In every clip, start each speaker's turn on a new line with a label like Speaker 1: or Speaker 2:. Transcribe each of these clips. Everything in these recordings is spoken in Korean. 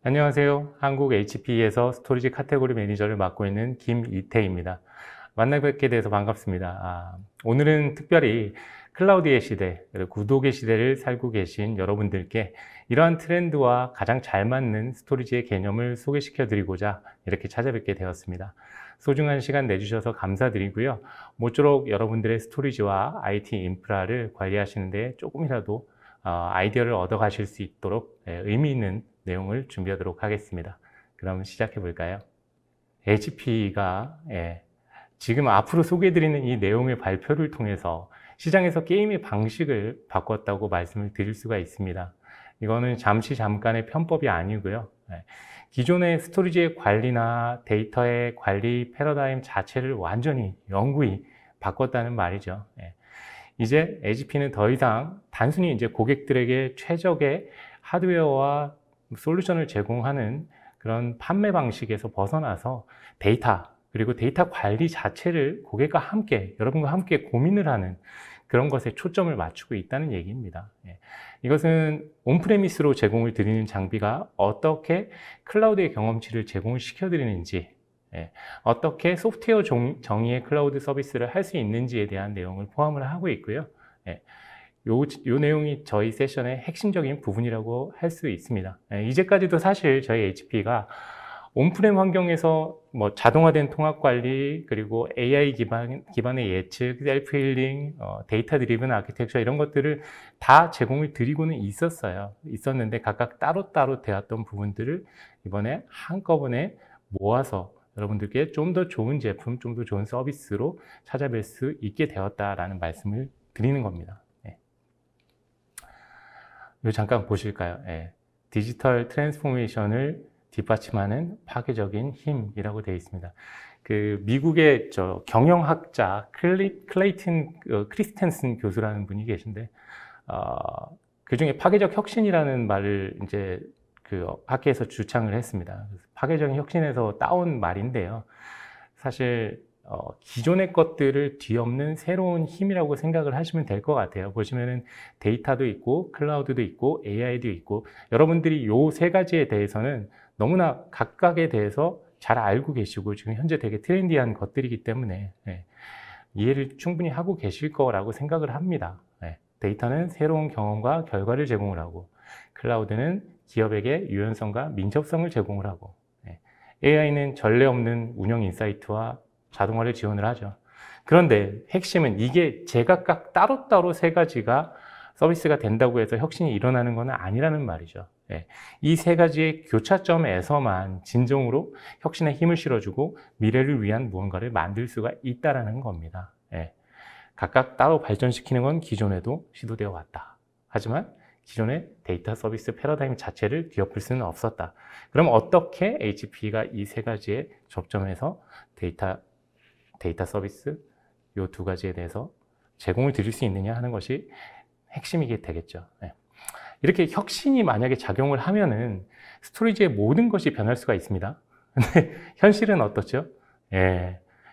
Speaker 1: 안녕하세요. 한국 HP에서 스토리지 카테고리 매니저를 맡고 있는 김이태입니다. 만나 뵙게 돼서 반갑습니다. 오늘은 특별히 클라우드의 시대, 그리고 구독의 시대를 살고 계신 여러분들께 이러한 트렌드와 가장 잘 맞는 스토리지의 개념을 소개시켜 드리고자 이렇게 찾아뵙게 되었습니다. 소중한 시간 내주셔서 감사드리고요. 모쪼록 여러분들의 스토리지와 IT 인프라를 관리하시는 데 조금이라도 아이디어를 얻어 가실 수 있도록 의미 있는 내용을 준비하도록 하겠습니다. 그럼 시작해 볼까요? HP가 지금 앞으로 소개해드리는 이 내용의 발표를 통해서 시장에서 게임의 방식을 바꿨다고 말씀을 드릴 수가 있습니다. 이거는 잠깐의 편법이 아니고요. 기존의 스토리지의 관리나 데이터의 관리 패러다임 자체를 완전히 영구히 바꿨다는 말이죠. 이제 HP는 더 이상 단순히 이제 고객들에게 최적의 하드웨어와 솔루션을 제공하는 그런 판매 방식에서 벗어나서 데이터, 그리고 데이터 관리 자체를 고객과 함께, 여러분과 함께 고민을 하는 그런 것에 초점을 맞추고 있다는 얘기입니다. 이것은 온프레미스로 제공을 드리는 장비가 어떻게 클라우드의 경험치를 제공을 시켜드리는지, 어떻게 소프트웨어 정의의 클라우드 서비스를 할 수 있는지에 대한 내용을 포함을 하고 있고요. 요 내용이 저희 세션의 핵심적인 부분이라고 할 수 있습니다. 이제까지도 사실 저희 HP가 온프렘 환경에서 뭐 자동화된 통합 관리, 그리고 AI 기반의 예측, 셀프 힐링, 데이터 드리븐 아키텍처 이런 것들을 다 제공을 드리고는 있었는데 각각 따로따로 되었던 부분들을 이번에 한꺼번에 모아서 여러분들께 좀 더 좋은 제품, 좀 더 좋은 서비스로 찾아뵐 수 있게 되었다라는 말씀을 드리는 겁니다. 이거 잠깐 보실까요? 디지털 트랜스포메이션을 뒷받침하는 파괴적인 힘이라고 되어 있습니다. 그 미국의 경영학자 클레이튼 크리스텐슨 교수라는 분이 계신데, 그 중에 파괴적 혁신이라는 말을 이제 그 학계에서 주창을 했습니다. 파괴적인 혁신에서 따온 말인데요. 사실 기존의 것들을 뒤엎는 새로운 힘이라고 생각을 하시면 될 것 같아요. 보시면은 데이터도 있고 클라우드도 있고 AI도 있고, 여러분들이 요 세 가지에 대해서는 너무나 각각에 대해서 잘 알고 계시고 지금 현재 되게 트렌디한 것들이기 때문에 이해를 충분히 하고 계실 거라고 생각을 합니다. 데이터는 새로운 경험과 결과를 제공을 하고, 클라우드는 기업에게 유연성과 민첩성을 제공을 하고, AI는 전례 없는 운영 인사이트와 자동화를 지원을 하죠. 그런데 핵심은 이게 제각각 따로따로 세 가지가 서비스가 된다고 해서 혁신이 일어나는 건 아니라는 말이죠. 이 세 가지의 교차점에서만 진정으로 혁신에 힘을 실어주고 미래를 위한 무언가를 만들 수가 있다는 겁니다. 각각 따로 발전시키는 건 기존에도 시도되어 왔다. 하지만 기존의 데이터 서비스 패러다임 자체를 뒤엎을 수는 없었다. 그럼 어떻게 HP가 이 세 가지의 접점에서 데이터 서비스 이 두 가지에 대해서 제공을 드릴 수 있느냐 하는 것이 핵심이게 되겠죠. 이렇게 혁신이 만약에 작용을 하면은 스토리지의 모든 것이 변할 수가 있습니다. 근데 현실은 어떻죠?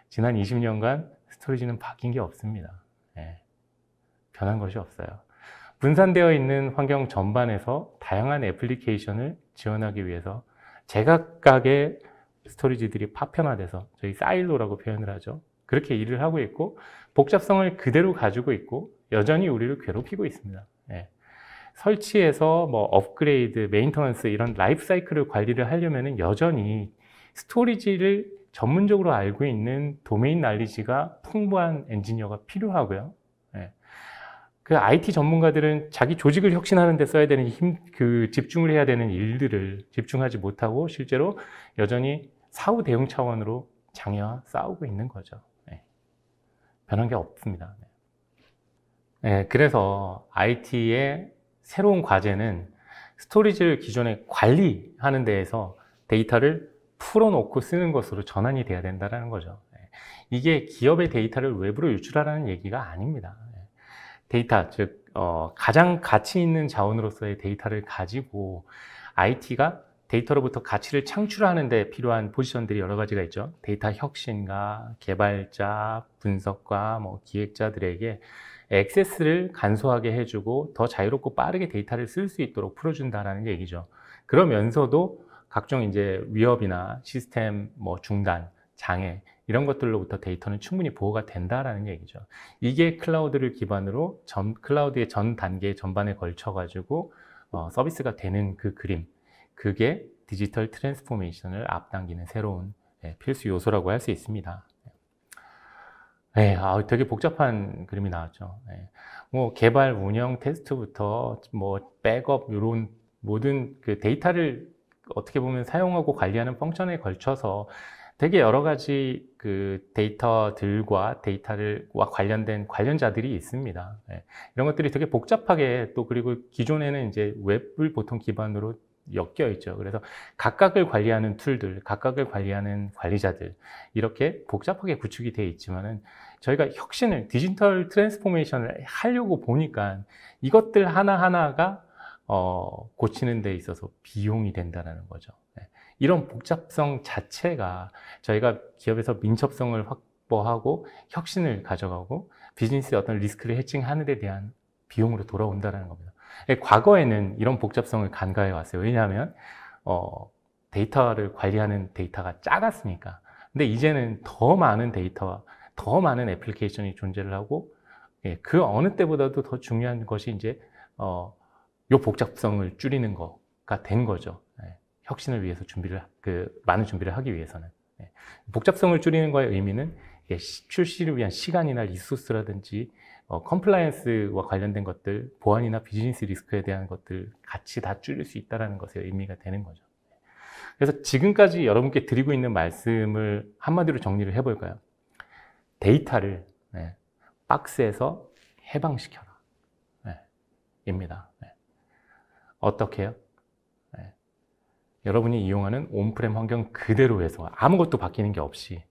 Speaker 1: 지난 20년간 스토리지는 바뀐 게 없습니다. 변한 것이 없어요. 분산되어 있는 환경 전반에서 다양한 애플리케이션을 지원하기 위해서 제각각의 스토리지들이 파편화돼서 저희 사일로라고 표현을 하죠. 그렇게 일을 하고 있고 복잡성을 그대로 가지고 있고 여전히 우리를 괴롭히고 있습니다. 설치해서 뭐 업그레이드, 메인터넌스 이런 라이프 사이클을 관리를 하려면 여전히 스토리지를 전문적으로 알고 있는 도메인 날리지가 풍부한 엔지니어가 필요하고요. 그 IT 전문가들은 자기 조직을 혁신하는 데 써야 되는 집중을 해야 되는 일들을 집중하지 못하고 실제로 여전히 사후 대응 차원으로 장애와 싸우고 있는 거죠. 변한 게 없습니다. 그래서 IT의 새로운 과제는 스토리지를 기존에 관리하는 데에서 데이터를 풀어놓고 쓰는 것으로 전환이 돼야 된다는 거죠. 이게 기업의 데이터를 외부로 유출하라는 얘기가 아닙니다. 데이터, 즉 가장 가치 있는 자원으로서의 데이터를 가지고 IT가 데이터로부터 가치를 창출하는 데 필요한 포지션들이 여러 가지가 있죠. 데이터 혁신가, 개발자, 분석가, 기획자들에게 액세스를 간소하게 해주고 더 자유롭고 빠르게 데이터를 쓸 수 있도록 풀어준다는 얘기죠. 그러면서도 각종 이제 위협이나 시스템 뭐 중단, 장애 이런 것들로부터 데이터는 충분히 보호가 된다라는 얘기죠. 이게 클라우드를 기반으로 클라우드의 전 단계 전반에 걸쳐 가지고 서비스가 되는 그 그림, 그게 디지털 트랜스포메이션을 앞당기는 새로운 필수 요소라고 할 수 있습니다. 되게 복잡한 그림이 나왔죠. 뭐 개발, 운영, 테스트부터 뭐 백업 이런 모든 그 데이터를 어떻게 보면 사용하고 관리하는 펑션에 걸쳐서 되게 여러 가지 그 데이터들과 데이터와 관련된 관련자들이 있습니다. 이런 것들이 되게 복잡하게 또 그리고 기존에는 이제 웹을 보통 기반으로 엮여 있죠. 그래서 각각을 관리하는 툴들, 각각을 관리하는 관리자들 이렇게 복잡하게 구축이 되어 있지만은 저희가 혁신을 디지털 트랜스포메이션을 하려고 보니까 이것들 하나하나가 고치는 데 있어서 비용이 된다는 거죠. 이런 복잡성 자체가 저희가 기업에서 민첩성을 확보하고 혁신을 가져가고 비즈니스의 어떤 리스크를 해칭하는 데 대한 비용으로 돌아온다는 겁니다. 과거에는 이런 복잡성을 간과해 왔어요. 왜냐하면 데이터를 관리하는 데이터가 작았으니까. 근데 이제는 더 많은 데이터와 더 많은 애플리케이션이 존재를 하고 그 어느 때보다도 더 중요한 것이 이제 요 복잡성을 줄이는 거가 된 거죠. 혁신을 위해서 많은 준비를 하기 위해서는. 복잡성을 줄이는 거의 의미는 출시를 위한 시간이나 리소스라든지 컴플라이언스와 관련된 것들, 보안이나 비즈니스 리스크에 대한 것들 같이 다 줄일 수 있다는 것의 의미가 되는 거죠. 그래서 지금까지 여러분께 드리고 있는 말씀을 한마디로 정리를 해볼까요? 데이터를 박스에서 해방시켜라. 입니다. 어떻게 해요? 여러분이 이용하는 온프렘 환경 그대로 해서 아무것도 바뀌는 게 없이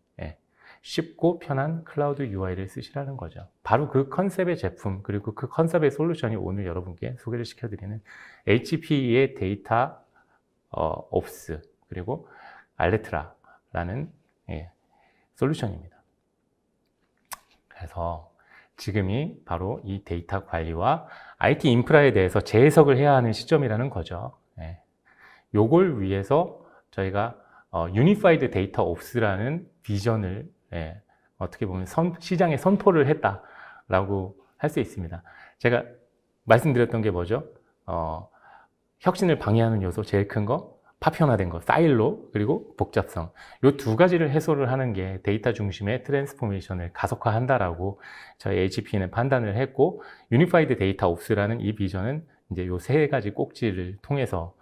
Speaker 1: 쉽고 편한 클라우드 UI를 쓰시라는 거죠. 바로 그 컨셉의 제품 그리고 그 컨셉의 솔루션이 오늘 여러분께 소개를 시켜드리는 HPE의 데이터 옵스 그리고 알레트라라는 솔루션입니다. 그래서 지금이 바로 이 데이터 관리와 IT 인프라에 대해서 재해석을 해야 하는 시점이라는 거죠. 요걸 위해서 저희가 유니파이드 데이터 옵스라는 비전을 어떻게 보면 시장에 선포를 했다라고 할 수 있습니다. 제가 말씀드렸던 게 뭐죠? 혁신을 방해하는 요소 제일 큰 거, 파편화된 거, 사일로, 그리고 복잡성. 요 두 가지를 해소를 하는 게 데이터 중심의 트랜스포메이션을 가속화한다라고 저희 HP는 판단을 했고, 유니파이드 데이터 옵스라는 이 비전은 이제 요 세 가지 꼭지를 통해서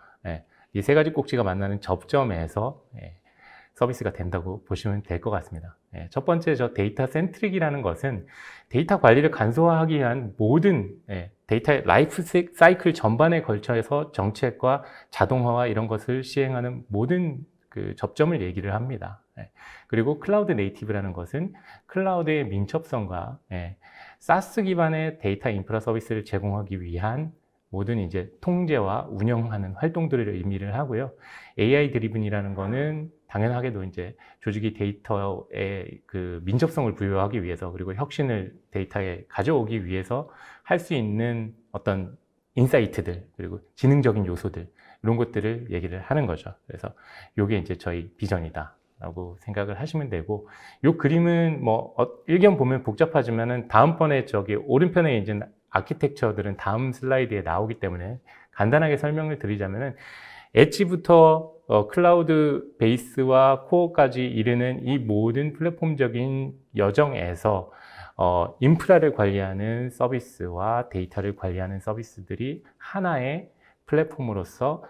Speaker 1: 이 세 가지 꼭지가 만나는 접점에서 서비스가 된다고 보시면 될 것 같습니다. 첫 번째, 데이터 센트릭이라는 것은 데이터 관리를 간소화하기 위한 모든 데이터의 라이프 사이클 전반에 걸쳐서 정책과 자동화와 이런 것을 시행하는 모든 그 접점을 얘기를 합니다. 그리고 클라우드 네이티브라는 것은 클라우드의 민첩성과 사스 기반의 데이터 인프라 서비스를 제공하기 위한 모든 이제 통제와 운영하는 활동들을 의미를 하고요. AI 드리븐이라는 거는 당연하게도 이제 조직이 데이터의 그 민첩성을 부여하기 위해서 그리고 혁신을 데이터에 가져오기 위해서 할 수 있는 어떤 인사이트들 그리고 지능적인 요소들 이런 것들을 얘기를 하는 거죠. 그래서 이게 이제 저희 비전이다 라고 생각을 하시면 되고, 요 그림은 뭐 일견 보면 복잡하지만은 다음번에 오른편에 이제 아키텍처들은 다음 슬라이드에 나오기 때문에 간단하게 설명을 드리자면은 엣지부터 클라우드 베이스와 코어까지 이르는 이 모든 플랫폼적인 여정에서 인프라를 관리하는 서비스와 데이터를 관리하는 서비스들이 하나의 플랫폼으로서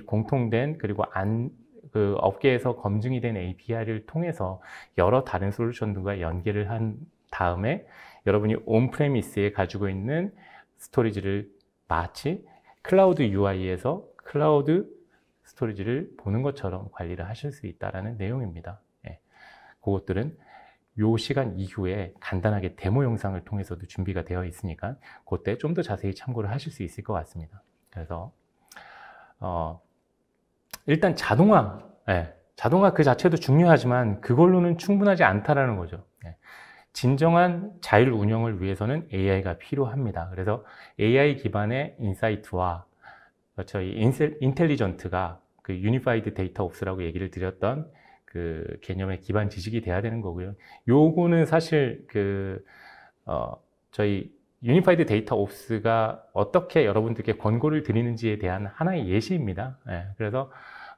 Speaker 1: 공통된 그리고 그 업계에서 검증이 된 API를 통해서 여러 다른 솔루션들과 연계를 한 다음에 여러분이 온프레미스에 가지고 있는 스토리지를 마치 클라우드 UI에서 클라우드 스토리지를 보는 것처럼 관리를 하실 수 있다는 내용입니다. 그것들은 요 시간 이후에 간단하게 데모 영상을 통해서도 준비가 되어 있으니까 그때 좀 더 자세히 참고를 하실 수 있을 것 같습니다. 그래서 일단 자동화 그 자체도 중요하지만 그걸로는 충분하지 않다라는 거죠. 진정한 자율 운영을 위해서는 AI가 필요합니다. 그래서 AI 기반의 인사이트와 저희 인텔리전트가 그 유니파이드 데이터 옵스라고 얘기를 드렸던 그 개념의 기반 지식이 돼야 되는 거고요. 요거는 사실 저희 유니파이드 데이터 옵스가 어떻게 여러분들께 권고를 드리는지에 대한 하나의 예시입니다. 예, 그래서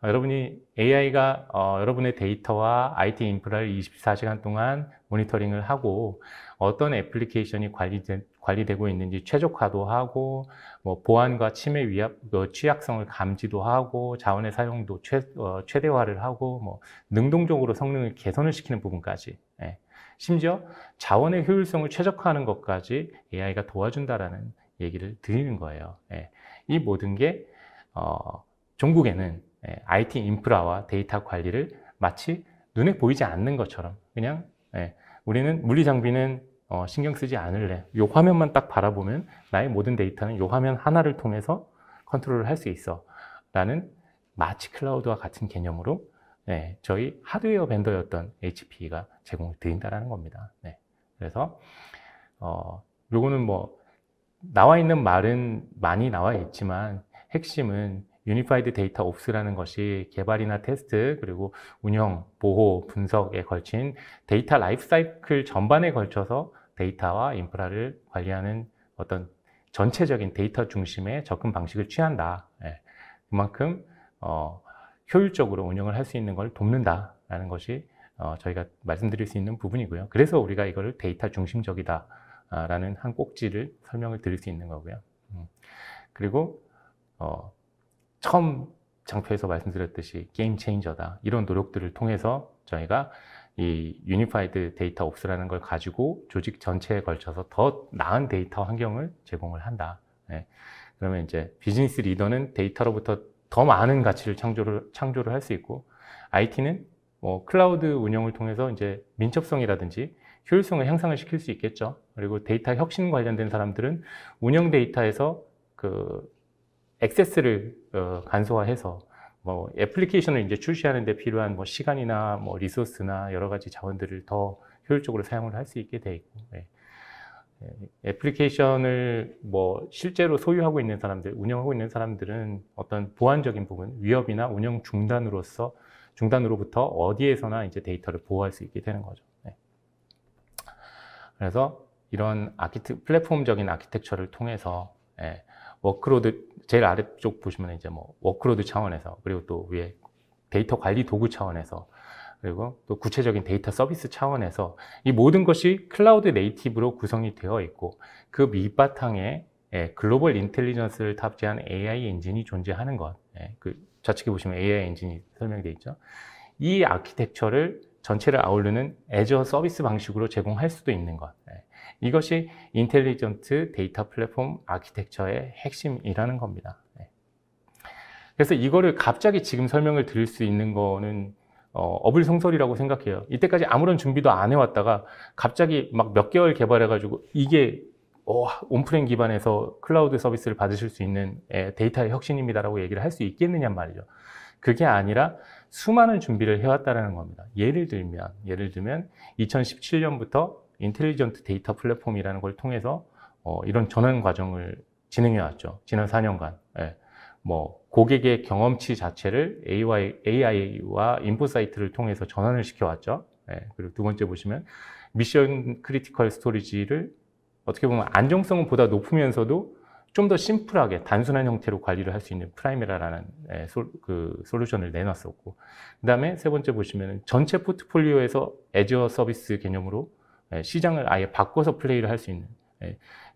Speaker 1: 여러분이 AI가 여러분의 데이터와 IT 인프라를 24시간 동안 모니터링을 하고 어떤 애플리케이션이 관리되고 있는지 최적화도 하고 뭐 보안과 침해 위협, 취약성을 감지도 하고 자원의 사용도 최대화를 하고 뭐 능동적으로 성능을 개선을 시키는 부분까지, 예. 심지어 자원의 효율성을 최적화하는 것까지 AI가 도와준다라는 얘기를 드리는 거예요. 예. 이 모든 게 종국에는 IT 인프라와 데이터 관리를 마치 눈에 보이지 않는 것처럼 그냥 우리는 물리 장비는 신경 쓰지 않을래. 이 화면만 딱 바라보면 나의 모든 데이터는 이 화면 하나를 통해서 컨트롤을 할 수 있어 라는 마치 클라우드와 같은 개념으로 저희 하드웨어 벤더였던 HPE가 제공을 드린다는 겁니다. 그래서 요거는 뭐 나와 있는 말은 많이 나와 있지만 핵심은 유니파이드 데이터 옵스라는 것이 개발이나 테스트 그리고 운영, 보호, 분석에 걸친 데이터 라이프 사이클 전반에 걸쳐서 데이터와 인프라를 관리하는 어떤 전체적인 데이터 중심의 접근 방식을 취한다. 그만큼 효율적으로 운영을 할 수 있는 걸 돕는다라는 것이 저희가 말씀드릴 수 있는 부분이고요. 그래서 우리가 이거를 데이터 중심적이다라는 한 꼭지를 설명을 드릴 수 있는 거고요. 그리고 처음 장표에서 말씀드렸듯이 게임 체인저다. 이런 노력들을 통해서 저희가 이 유니파이드 데이터 옵스라는 걸 가지고 조직 전체에 걸쳐서 더 나은 데이터 환경을 제공을 한다. 그러면 이제 비즈니스 리더는 데이터로부터 더 많은 가치를 창조를 할 수 있고, IT는 뭐 클라우드 운영을 통해서 이제 민첩성이라든지 효율성을 향상을 시킬 수 있겠죠. 그리고 데이터 혁신 관련된 사람들은 운영 데이터에서 그 액세스를 간소화해서 뭐 애플리케이션을 이제 출시하는 데 필요한 뭐 시간이나 뭐 리소스나 여러 가지 자원들을 더 효율적으로 사용을 할 수 있게 돼 있고, 애플리케이션을 뭐 실제로 소유하고 있는 사람들, 운영하고 있는 사람들은 어떤 보안적인 부분, 위협이나 운영 중단으로부터 어디에서나 이제 데이터를 보호할 수 있게 되는 거죠. 그래서 이런 플랫폼적인 아키텍처를 통해서 워크로드, 제일 아래쪽 보시면 이제 뭐 워크로드 차원에서, 그리고 또 위에 데이터 관리 도구 차원에서, 그리고 또 구체적인 데이터 서비스 차원에서 이 모든 것이 클라우드 네이티브로 구성이 되어 있고, 그 밑바탕에 글로벌 인텔리전스를 탑재한 AI 엔진이 존재하는 것. 그 좌측에 보시면 AI 엔진이 설명되어 있죠. 이 아키텍처를 전체를 아우르는 애저 서비스 방식으로 제공할 수도 있는 것. 이것이 인텔리전트 데이터 플랫폼 아키텍처의 핵심이라는 겁니다. 그래서 이거를 갑자기 지금 설명을 드릴 수 있는 거는 어불성설이라고 생각해요. 이때까지 아무런 준비도 안 해왔다가 갑자기 막 몇 개월 개발해가지고 이게 온프렘 기반에서 클라우드 서비스를 받으실 수 있는 데이터의 혁신입니다라고 얘기를 할 수 있겠느냐 말이죠. 그게 아니라 수많은 준비를 해왔다는 겁니다. 예를 들면 2017년부터 인텔리전트 데이터 플랫폼이라는 걸 통해서 이런 전환 과정을 진행해 왔죠. 지난 4년간. 뭐 고객의 경험치 자체를 AI와 인포사이트를 통해서 전환을 시켜왔죠. 그리고 두 번째 보시면 미션 크리티컬 스토리지를 어떻게 보면 안정성은 보다 높으면서도 좀 더 심플하게 단순한 형태로 관리를 할 수 있는 프라이메라라는 솔루션을 내놨었고, 그 다음에 세 번째 보시면 전체 포트폴리오에서 애저 서비스 개념으로 시장을 아예 바꿔서 플레이를 할 수 있는,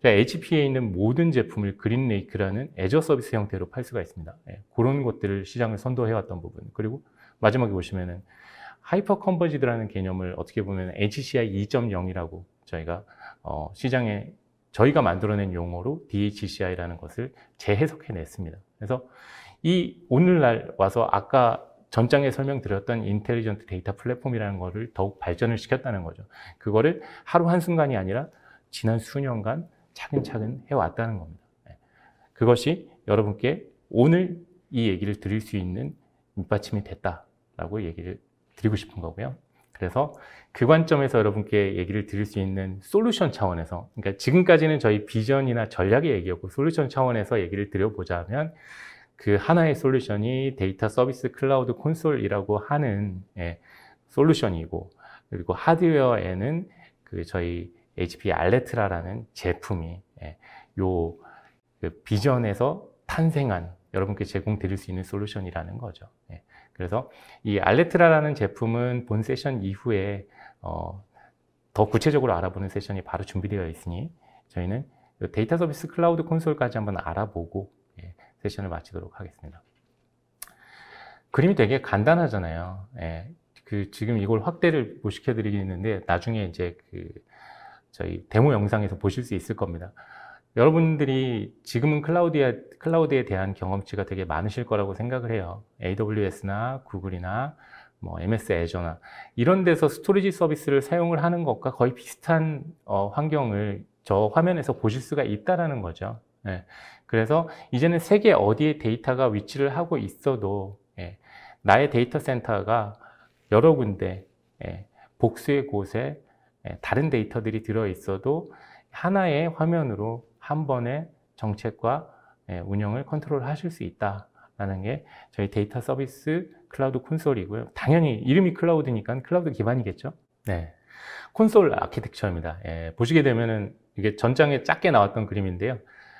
Speaker 1: HP에 있는 모든 제품을 그린레이크라는 애저 서비스 형태로 팔 수가 있습니다. 그런 것들을 시장을 선도해왔던 부분. 그리고 마지막에 보시면은 하이퍼 컨버지드라는 개념을 어떻게 보면 HCI 2.0이라고 저희가 시장에 저희가 만들어낸 용어로 DHCI라는 것을 재해석해냈습니다. 그래서 이 오늘날 와서 아까 전장에 설명드렸던 인텔리전트 데이터 플랫폼이라는 거를 더욱 발전을 시켰다는 거죠. 그거를 하루 한순간이 아니라 지난 수년간 차근차근 해왔다는 겁니다. 그것이 여러분께 오늘 이 얘기를 드릴 수 있는 밑받침이 됐다라고 얘기를 드리고 싶은 거고요. 그래서 그 관점에서 여러분께 얘기를 드릴 수 있는 솔루션 차원에서, 그러니까 지금까지는 저희 비전이나 전략의 얘기였고 솔루션 차원에서 얘기를 드려보자면 그 하나의 솔루션이 데이터 서비스 클라우드 콘솔이라고 하는 솔루션이고, 그리고 하드웨어에는 그 저희 HP 알레트라라는 제품이 요 그 비전에서 탄생한 여러분께 제공드릴 수 있는 솔루션이라는 거죠. 그래서 이 알레트라라는 제품은 본 세션 이후에 더 구체적으로 알아보는 세션이 바로 준비되어 있으니 저희는 데이터 서비스 클라우드 콘솔까지 한번 알아보고 세션을 마치도록 하겠습니다. 그림이 되게 간단하잖아요. 지금 이걸 확대를 못 시켜드리겠는데 나중에 이제 저희 데모 영상에서 보실 수 있을 겁니다. 여러분들이 지금은 클라우드에 대한 경험치가 되게 많으실 거라고 생각을 해요. AWS나 구글이나 뭐 MS 애저나 이런 데서 스토리지 서비스를 사용을 하는 것과 거의 비슷한 환경을 저 화면에서 보실 수가 있다라는 거죠. 그래서 이제는 세계 어디에 데이터가 위치를 하고 있어도 나의 데이터 센터가 여러 군데 복수의 곳에 다른 데이터들이 들어 있어도 하나의 화면으로 한 번에 정책과 운영을 컨트롤 하실 수 있다라는 게 저희 데이터 서비스 클라우드 콘솔이고요. 당연히 이름이 클라우드니까 클라우드 기반이겠죠. 콘솔 아키텍처입니다. 보시게 되면은 이게 전장에 작게 나왔던 그림인데요.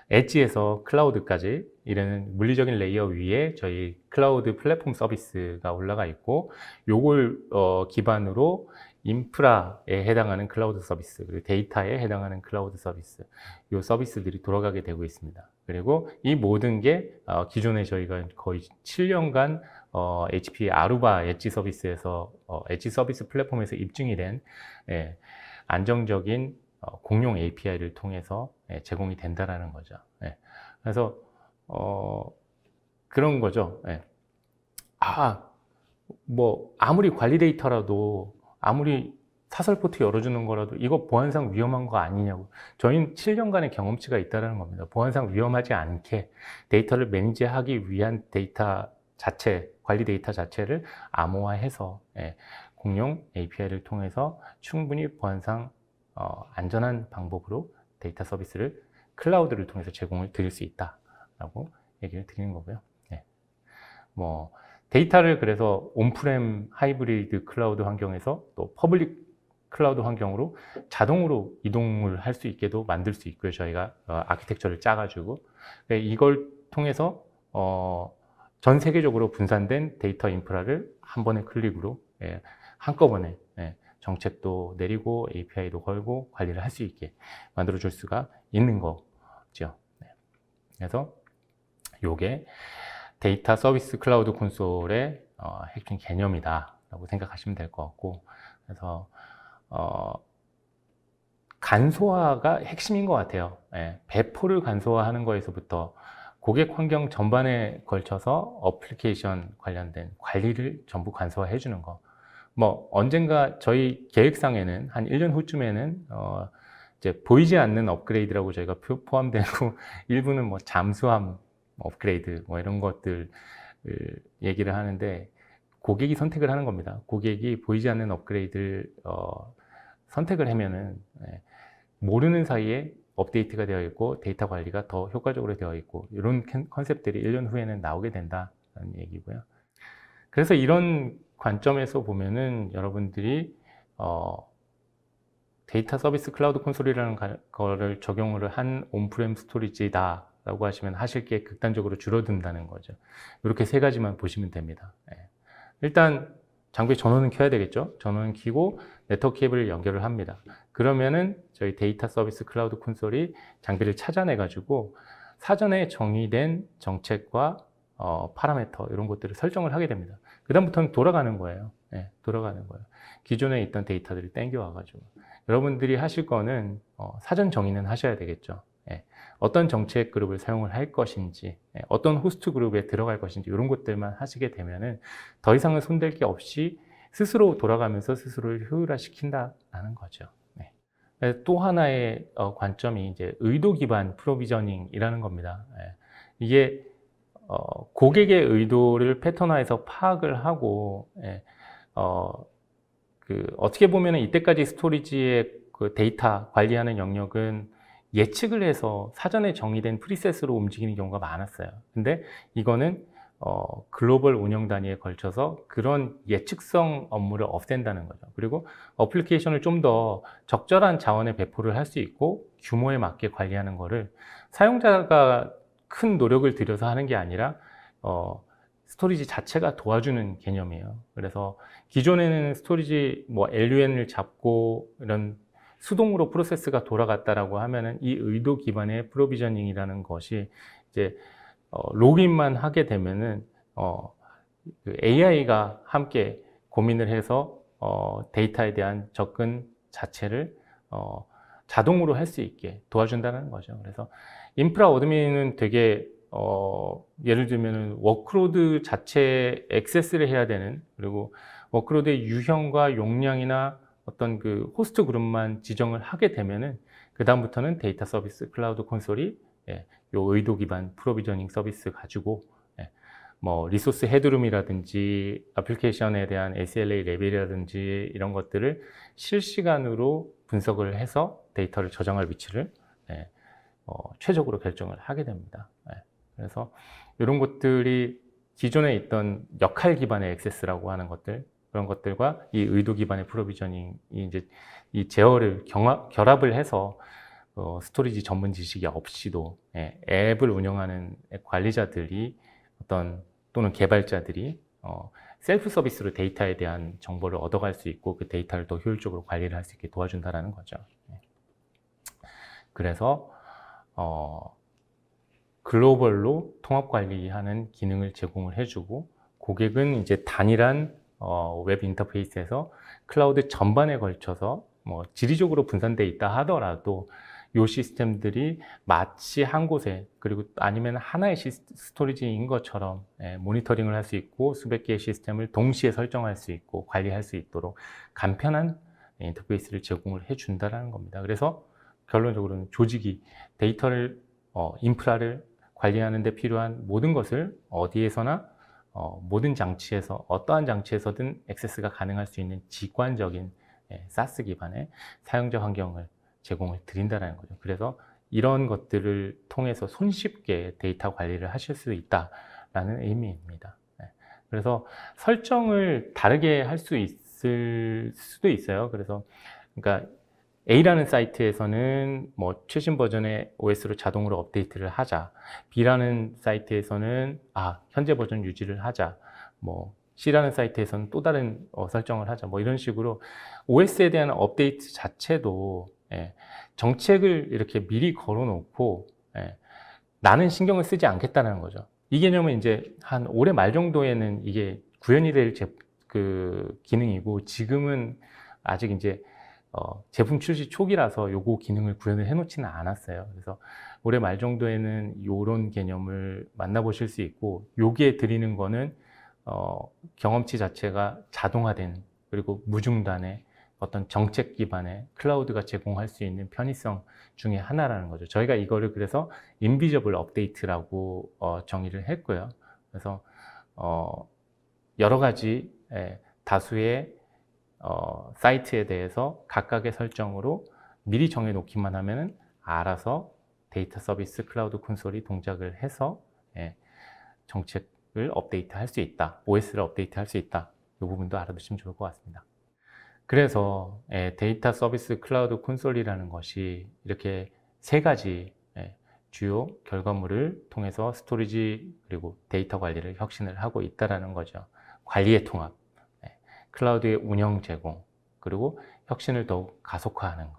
Speaker 1: 엣지에서 클라우드까지 이런 물리적인 레이어 위에 저희 클라우드 플랫폼 서비스가 올라가 있고, 요걸 기반으로 인프라에 해당하는 클라우드 서비스, 그리고 데이터에 해당하는 클라우드 서비스, 요 서비스들이 돌아가게 되고 있습니다. 그리고 이 모든 게 기존에 저희가 거의 7년간 HP 아루바 엣지 서비스에서 엣지 서비스 플랫폼에서 입증이 된 안정적인 공용 API를 통해서 제공이 된다라는 거죠. 그래서 그런 거죠. 뭐 아무리 관리 데이터라도, 아무리 사설 포트 열어주는 거라도 이거 보안상 위험한 거 아니냐고. 저희는 7년간의 경험치가 있다는 겁니다. 보안상 위험하지 않게 데이터를 매니지하기 위한 데이터 자체, 관리 데이터 자체를 암호화해서 공용 API를 통해서 충분히 보안상 안전한 방법으로 데이터 서비스를 클라우드를 통해서 제공을 드릴 수 있다라고 얘기를 드리는 거고요. 뭐 데이터를 그래서 온프렘 하이브리드 클라우드 환경에서 또 퍼블릭 클라우드 환경으로 자동으로 이동을 할 수 있게도 만들 수 있고요. 저희가 아키텍처를 짜가지고 이걸 통해서 전 세계적으로 분산된 데이터 인프라를 한 번의 클릭으로 한꺼번에 정책도 내리고 API도 걸고 관리를 할 수 있게 만들어 줄 수가 있는 거죠. 그래서 요게 데이터 서비스 클라우드 콘솔의 핵심 개념이다 라고 생각하시면 될 것 같고, 그래서 간소화가 핵심인 것 같아요. 배포를 간소화하는 거에서부터 고객 환경 전반에 걸쳐서 어플리케이션 관련된 관리를 전부 간소화해 주는 거. 뭐 언젠가 저희 계획상에는 한 1년 후쯤에는 이제 보이지 않는 업그레이드라고 저희가 포함되고 일부는 뭐 잠수함 업그레이드 뭐 이런 것들 얘기를 하는데, 고객이 선택을 하는 겁니다. 고객이 보이지 않는 업그레이드를 선택을 하면은 모르는 사이에 업데이트가 되어 있고 데이터 관리가 더 효과적으로 되어 있고, 이런 컨셉들이 1년 후에는 나오게 된다는 얘기고요. 그래서 이런 관점에서 보면은 여러분들이 데이터 서비스 클라우드 콘솔이라는 거를 적용을 한 온프렘 스토리지다 라고 하시면 하실 게 극단적으로 줄어든다는 거죠. 이렇게 세 가지만 보시면 됩니다. 일단 장비 전원은 켜야 되겠죠. 전원은 켜고 네트워크 케이블을 연결을 합니다. 그러면은 저희 데이터 서비스 클라우드 콘솔이 장비를 찾아내 가지고 사전에 정의된 정책과 파라미터 이런 것들을 설정을 하게 됩니다. 그 다음부터는 돌아가는 거예요. 돌아가는 거예요. 기존에 있던 데이터들을 땡겨와 가지고 여러분들이 하실 거는 사전 정의는 하셔야 되겠죠. 어떤 정책 그룹을 사용을 할 것인지, 어떤 호스트 그룹에 들어갈 것인지, 이런 것들만 하시게 되면은 더 이상은 손댈 게 없이 스스로 돌아가면서 스스로를 효율화시킨다라는 거죠. 또 하나의 관점이 이제 의도 기반 프로비저닝이라는 겁니다. 이게 고객의 의도를 패턴화해서 파악을 하고, 어떻게 보면은 이때까지 스토리지의 그 데이터 관리하는 영역은 예측을 해서 사전에 정의된 프리셋으로 움직이는 경우가 많았어요. 근데 이거는 글로벌 운영 단위에 걸쳐서 그런 예측성 업무를 없앤다는 거죠. 그리고 어플리케이션을 좀 더 적절한 자원의 배포를 할 수 있고 규모에 맞게 관리하는 거를 사용자가 큰 노력을 들여서 하는 게 아니라 스토리지 자체가 도와주는 개념이에요. 그래서 기존에는 스토리지 뭐 LUN을 잡고 이런 수동으로 프로세스가 돌아갔다라고 하면은 이 의도 기반의 프로비저닝이라는 것이 이제 로그인만 하게 되면은 그 AI가 함께 고민을 해서 데이터에 대한 접근 자체를 자동으로 할 수 있게 도와준다는 거죠. 그래서 인프라 어드민은 되게 예를 들면은 워크로드 자체에 액세스를 해야 되는, 그리고 워크로드의 유형과 용량이나 어떤 그 호스트 그룹만 지정을 하게 되면은 그 다음부터는 데이터 서비스 클라우드 콘솔이 요 의도 기반 프로비저닝 서비스 가지고 뭐 리소스 헤드룸이라든지 애플리케이션에 대한 SLA 레벨이라든지 이런 것들을 실시간으로 분석을 해서 데이터를 저장할 위치를 최적으로 결정을 하게 됩니다. 그래서 이런 것들이 기존에 있던 역할 기반의 액세스라고 하는 것들, 그런 것들과 이 의도 기반의 프로비저닝이 이제 이 제어를 결합을 해서 스토리지 전문 지식이 없이도 앱을 운영하는 관리자들이 또는 개발자들이 셀프 서비스로 데이터에 대한 정보를 얻어갈 수 있고 그 데이터를 더 효율적으로 관리를 할 수 있게 도와준다는 거죠. 그래서 글로벌로 통합 관리하는 기능을 제공을 해주고, 고객은 이제 단일한 웹 인터페이스에서 클라우드 전반에 걸쳐서 뭐 지리적으로 분산되어 있다 하더라도 이 시스템들이 마치 한 곳에, 그리고 아니면 하나의 스토리지인 것처럼 모니터링을 할 수 있고 수백 개의 시스템을 동시에 설정할 수 있고 관리할 수 있도록 간편한 인터페이스를 제공을 해준다는 겁니다. 그래서 결론적으로는 조직이 데이터를 인프라를 관리하는 데 필요한 모든 것을 어디에서나 모든 장치에서 어떠한 장치에서든 액세스가 가능할 수 있는 직관적인 SaaS 기반의 사용자 환경을 제공을 드린다는 거죠. 그래서 이런 것들을 통해서 손쉽게 데이터 관리를 하실 수 있다라는 의미입니다. 그래서 설정을 다르게 할 수 있을 수도 있어요. 그래서 그러니까 A라는 사이트에서는 뭐 최신 버전의 OS로 자동으로 업데이트를 하자, B라는 사이트에서는 현재 버전 유지를 하자, 뭐 C라는 사이트에서는 또 다른 설정을 하자, 뭐 이런 식으로 OS에 대한 업데이트 자체도 정책을 이렇게 미리 걸어놓고 나는 신경을 쓰지 않겠다는 거죠. 이 개념은 이제 한 올해 말 정도에는 이게 구현이 될 그 기능이고, 지금은 아직 이제 제품 출시 초기라서 요거 기능을 구현을 해놓지는 않았어요. 그래서 올해 말 정도에는 이런 개념을 만나보실 수 있고, 요게 드리는 거는 경험치 자체가 자동화된, 그리고 무중단의 어떤 정책 기반의 클라우드가 제공할 수 있는 편의성 중에 하나라는 거죠. 저희가 이거를 그래서 인비저블 업데이트라고 정의를 했고요. 그래서 여러 가지 다수의 사이트에 대해서 각각의 설정으로 미리 정해놓기만 하면 알아서 데이터 서비스 클라우드 콘솔이 동작을 해서 정책을 업데이트 할 수 있다, OS를 업데이트 할 수 있다. 이 부분도 알아두시면 좋을 것 같습니다. 그래서 데이터 서비스 클라우드 콘솔이라는 것이 이렇게 세 가지 주요 결과물을 통해서 스토리지 그리고 데이터 관리를 혁신을 하고 있다는 거죠. 관리의 통합, 클라우드의 운영 제공, 그리고 혁신을 더욱 가속화하는 것.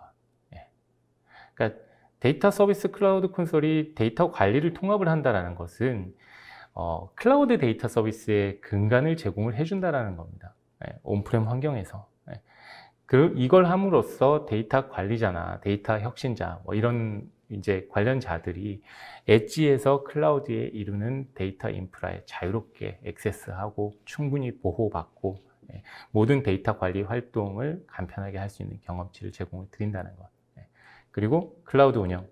Speaker 1: 그러니까 데이터 서비스 클라우드 콘솔이 데이터 관리를 통합을 한다는 것은 클라우드 데이터 서비스의 근간을 제공을 해준다는 겁니다. 온프렘 환경에서. 이걸 함으로써 데이터 관리자나 데이터 혁신자, 뭐 이런 이제 관련자들이 엣지에서 클라우드에 이루는 데이터 인프라에 자유롭게 액세스하고 충분히 보호받고 모든 데이터 관리 활동을 간편하게 할 수 있는 경험치를 제공을 드린다는 것. 그리고 클라우드 운영,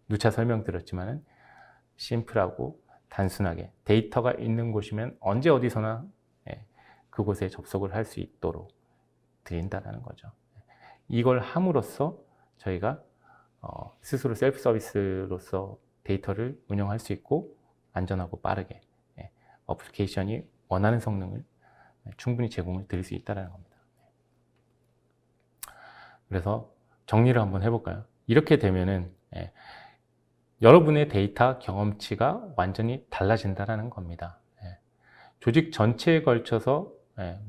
Speaker 1: 누차 설명드렸지만은 심플하고 단순하게 데이터가 있는 곳이면 언제 어디서나 그곳에 접속을 할 수 있도록 드린다는 거죠. 이걸 함으로써 저희가 스스로 셀프 서비스로서 데이터를 운영할 수 있고 안전하고 빠르게 어플리케이션이 원하는 성능을 충분히 제공을 드릴 수 있다는 겁니다. 그래서 정리를 한번 해볼까요? 이렇게 되면은 여러분의 데이터 경험치가 완전히 달라진다는 겁니다. 조직 전체에 걸쳐서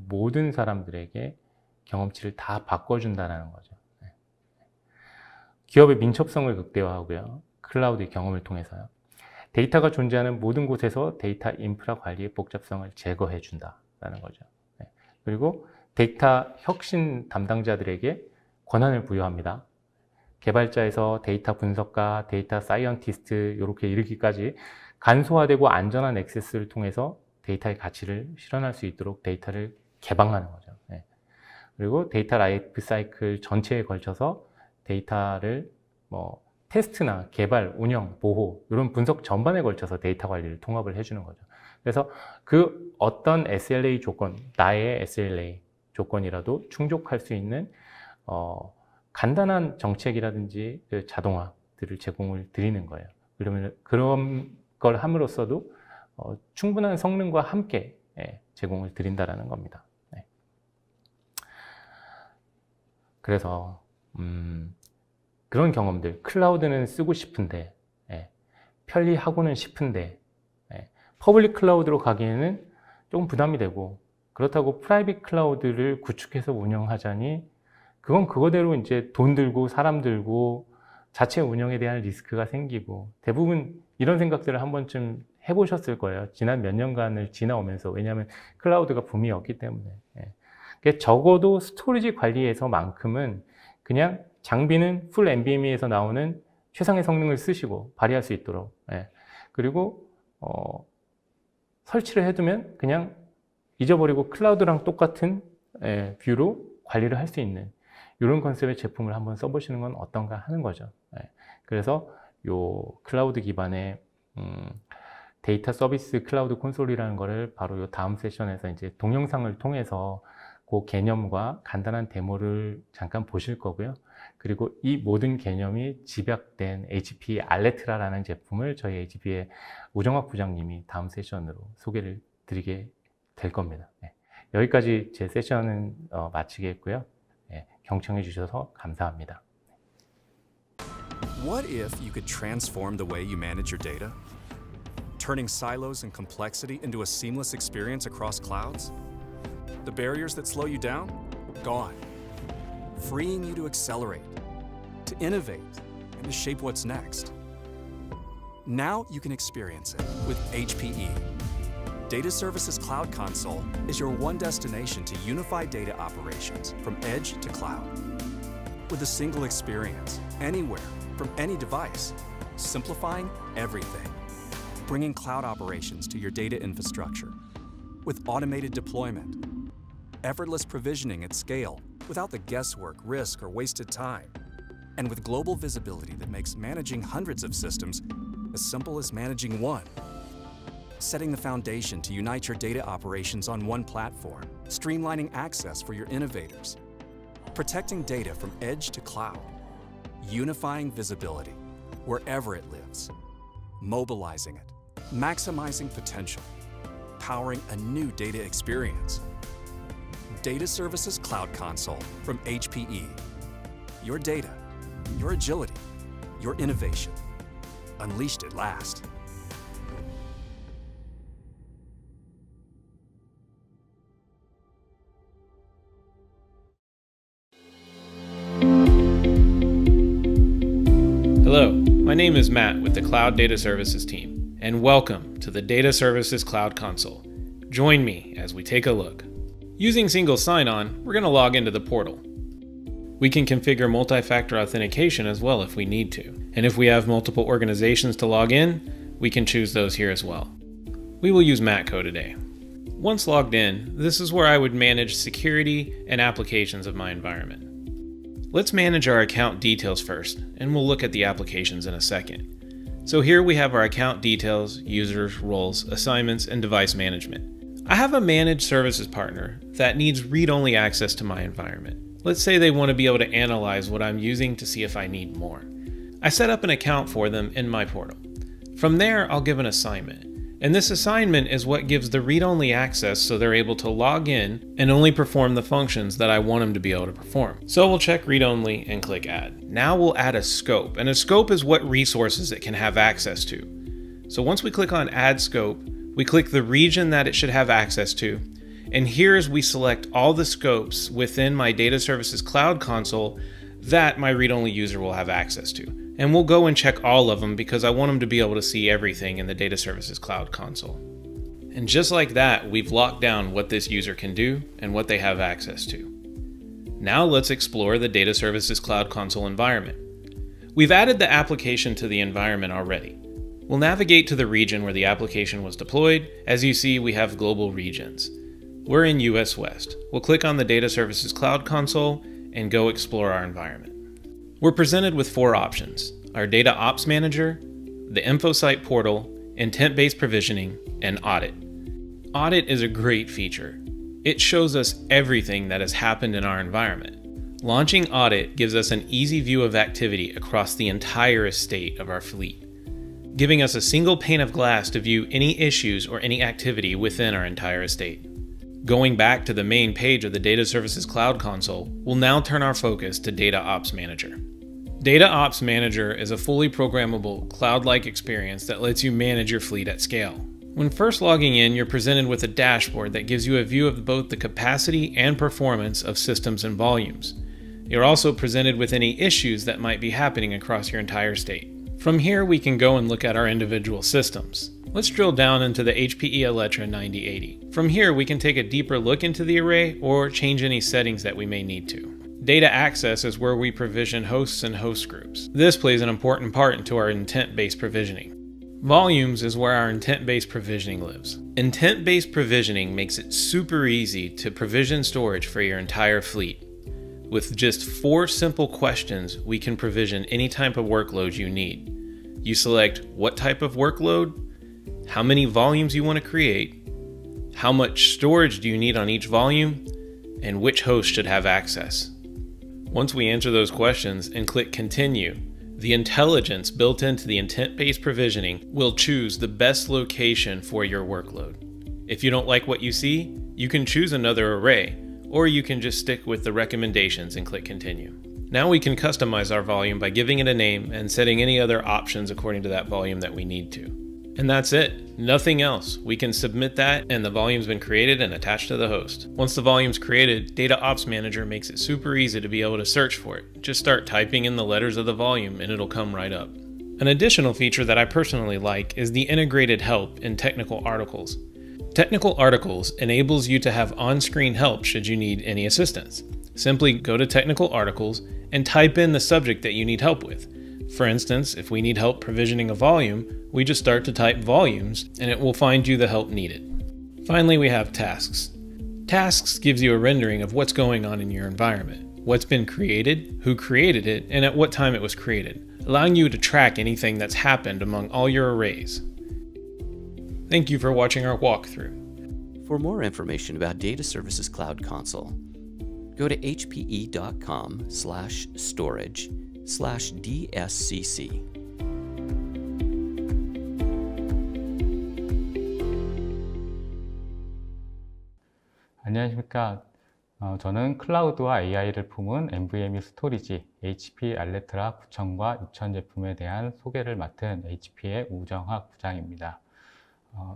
Speaker 1: 모든 사람들에게 경험치를 다 바꿔준다는 거죠. 기업의 민첩성을 극대화하고요. 클라우드의 경험을 통해서요. 데이터가 존재하는 모든 곳에서 데이터 인프라 관리의 복잡성을 제거해 준다는 거죠. 그리고 데이터 혁신 담당자들에게 권한을 부여합니다. 개발자에서 데이터 분석가, 데이터 사이언티스트 이렇게 이르기까지 간소화되고 안전한 액세스를 통해서 데이터의 가치를 실현할 수 있도록 데이터를 개방하는 거죠. 그리고 데이터 라이프 사이클 전체에 걸쳐서 데이터를 테스트나 개발, 운영, 보호 이런 분석 전반에 걸쳐서 데이터 관리를 통합을 해주는 거죠. 그래서 그 어떤 SLA 조건, 나의 SLA 조건이라도 충족할 수 있는 간단한 정책이라든지 그 자동화들을 제공을 드리는 거예요. 그러면 그런 걸 함으로써도 충분한 성능과 함께 제공을 드린다라는 겁니다. 그래서 그런 경험들, 클라우드는 쓰고 싶은데 편리하고는 싶은데 퍼블릭 클라우드로 가기에는 조금 부담이 되고, 그렇다고 프라이빗 클라우드를 구축해서 운영하자니 그건 그거대로 이제 돈 들고 사람 들고 자체 운영에 대한 리스크가 생기고, 대부분 이런 생각들을 한 번쯤 해보셨을 거예요. 지난 몇 년간을 지나오면서. 왜냐하면 클라우드가 붐이었기 때문에. 적어도 스토리지 관리에서만큼은 그냥 장비는 풀 NVMe에서 나오는 최상의 성능을 쓰시고 발휘할 수 있도록, 그리고 설치를 해두면 그냥 잊어버리고 클라우드랑 똑같은 뷰로 관리를 할 수 있는 이런 컨셉의 제품을 한번 써보시는 건 어떤가 하는 거죠. 그래서 요 클라우드 기반의 데이터 서비스 클라우드 콘솔이라는 거를 바로 요 다음 세션에서 이제 동영상을 통해서 그 개념과 간단한 데모를 잠깐 보실 거고요. 그리고 이 모든 개념이 집약된 HP 알레트라라는 제품을 저희 HP의 우정학 부장님이 다음 세션으로 소개를 드리게 될 겁니다. 여기까지 제 세션은 마치겠고요. 경청해 주셔서 감사합니다.
Speaker 2: What if you could transform the way you manage your data? Turning silos and complexity into a seamless experience across clouds? The barriers that slow you down? Gone. Freeing you to accelerate, to innovate, and to shape what's next. Now you can experience it with HPE. Data Services Cloud Console is your one destination to unify data operations from edge to cloud. With a single experience, anywhere, from any device, simplifying everything. Bringing cloud operations to your data infrastructure with automated deployment. Effortless provisioning at scale without the guesswork, risk, or wasted time. And with global visibility that makes managing hundreds of systems as simple as managing one. Setting the foundation to unite your data operations on one platform, streamlining access for your innovators. Protecting data from edge to cloud. Unifying visibility wherever it lives. Mobilizing it, maximizing potential. Powering a new data experience. Data Services Cloud Console from HPE. Your data, your agility, your innovation. Unleashed at last.
Speaker 3: Hello, my name is Matt with the Cloud Data Services team, and welcome to the Data Services Cloud Console. Join me as we take a look. Using single sign-on, we're going to log into the portal. We can configure multi-factor authentication as well if we need to, and if we have multiple organizations to log in, we can choose those here as well. We will use Matco today. Once logged in, this is where I would manage security and applications of my environment. Let's manage our account details first, and we'll look at the applications in a second. So here we have our account details, users, roles, assignments, and device management. I have a managed services partner that needs read-only access to my environment. Let's say they want to be able to analyze what I'm using to see if I need more. I set up an account for them in my portal. From there, I'll give an assignment. And this assignment is what gives the read-only access so they're able to log in and only perform the functions that I want them to be able to perform. So we'll check read-only and click add. Now we'll add a scope, and a scope is what resources it can have access to. So once we click on add scope, we click the region that it should have access to, and here's we select all the scopes within my Data Services Cloud Console that my read-only user will have access to. And we'll go and check all of them because I want them to be able to see everything in the Data Services Cloud Console. And just like that, we've locked down what this user can do and what they have access to. Now let's explore the Data Services Cloud Console environment. We've added the application to the environment already. We'll navigate to the region where the application was deployed. As you see, we have global regions. We're in US West. We'll click on the Data Services Cloud Console and go explore our environment. We're presented with 4 options: our Data Ops Manager, the InfoSight Portal, Intent-Based Provisioning, and Audit. Audit is a great feature. It shows us everything that has happened in our environment. Launching Audit gives us an easy view of activity across the entire estate of our fleet, giving us a single pane of glass to view any issues or any activity within our entire estate. Going back to the main page of the Data Services Cloud Console, we'll now turn our focus to Data Ops Manager. Data Ops Manager is a fully programmable, cloud-like experience that lets you manage your fleet at scale. When first logging in, you're presented with a dashboard that gives you a view of both the capacity and performance of systems and volumes. You're also presented with any issues that might be happening across your entire state. From here, we can go and look at our individual systems. Let's drill down into the HPE Alletra 9080. From here, we can take a deeper look into the array or change any settings that we may need to. Data access is where we provision hosts and host groups. This plays an important part into our intent-based provisioning. Volumes is where our intent-based provisioning lives. Intent-based provisioning makes it super easy to provision storage for your entire fleet. With just 4 simple questions, we can provision any type of workload you need. You select what type of workload, how many volumes you want to create, how much storage do you need on each volume, and which host should have access. Once we answer those questions and click Continue, the intelligence built into the intent-based provisioning will choose the best location for your workload. If you don't like what you see, you can choose another array, or you can just stick with the recommendations and click Continue. Now we can customize our volume by giving it a name and setting any other options according to that volume that we need to. And that's it, nothing else. We can submit that and the volume's been created and attached to the host. Once the volume's created, Data Ops Manager makes it super easy to be able to search for it. Just start typing in the letters of the volume and it'll come right up. An additional feature that I personally like is the integrated help in technical articles. Technical articles enables you to have on-screen help should you need any assistance. Simply go to Technical Articles and type in the subject that you need help with. For instance, if we need help provisioning a volume, we just start to type volumes and it will find you the help needed. Finally, we have tasks. Tasks gives you a rendering of what's going on in your environment, what's been created, who created it, and at what time it was created, allowing you to track anything that's happened among all your arrays. Thank you for watching our walkthrough.
Speaker 4: For more information about Data Services Cloud Console, go to hpe.com/storage/DSCC.
Speaker 1: 안녕하십니까. 저는 클라우드와 AI를 품은 NVMe 스토리지 HP 알레트라 9000과 6000 제품에 대한 소개를 맡은 HP의 우정학 부장입니다.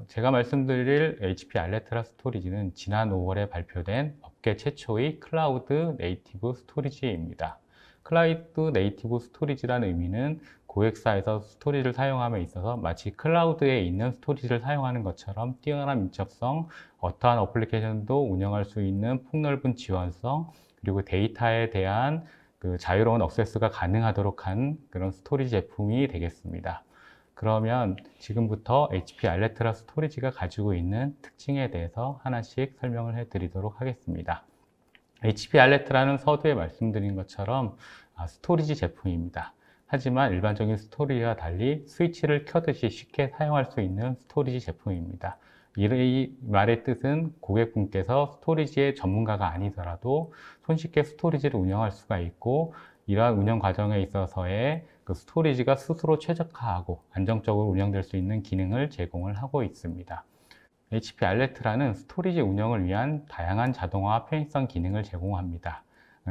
Speaker 1: 제가 말씀드릴 HP 알레트라 스토리지는 지난 5월에 발표된 업계 최초의 클라우드 네이티브 스토리지입니다. 클라우드 네이티브 스토리지라는 의미는 고객사에서 스토리지를 사용함에 있어서 마치 클라우드에 있는 스토리지를 사용하는 것처럼 뛰어난 민첩성, 어떠한 어플리케이션도 운영할 수 있는 폭넓은 지원성, 그리고 데이터에 대한 자유로운 액세스가 가능하도록 한 그런 스토리지 제품이 되겠습니다. 그러면 지금부터 HP 알레트라 스토리지가 가지고 있는 특징에 대해서 하나씩 설명을 해드리도록 하겠습니다. HP 알레트라는 서두에 말씀드린 것처럼 스토리지 제품입니다. 하지만 일반적인 스토리지와 달리 스위치를 켜듯이 쉽게 사용할 수 있는 스토리지 제품입니다. 이 말의 뜻은 고객분께서 스토리지의 전문가가 아니더라도 손쉽게 스토리지를 운영할 수가 있고, 이러한 운영 과정에 있어서의
Speaker 5: 그 스토리지가 스스로 최적화하고 안정적으로 운영될 수 있는 기능을 제공을 하고 있습니다. HP 알레트라는 스토리지 운영을 위한 다양한 자동화 편의성 기능을 제공합니다.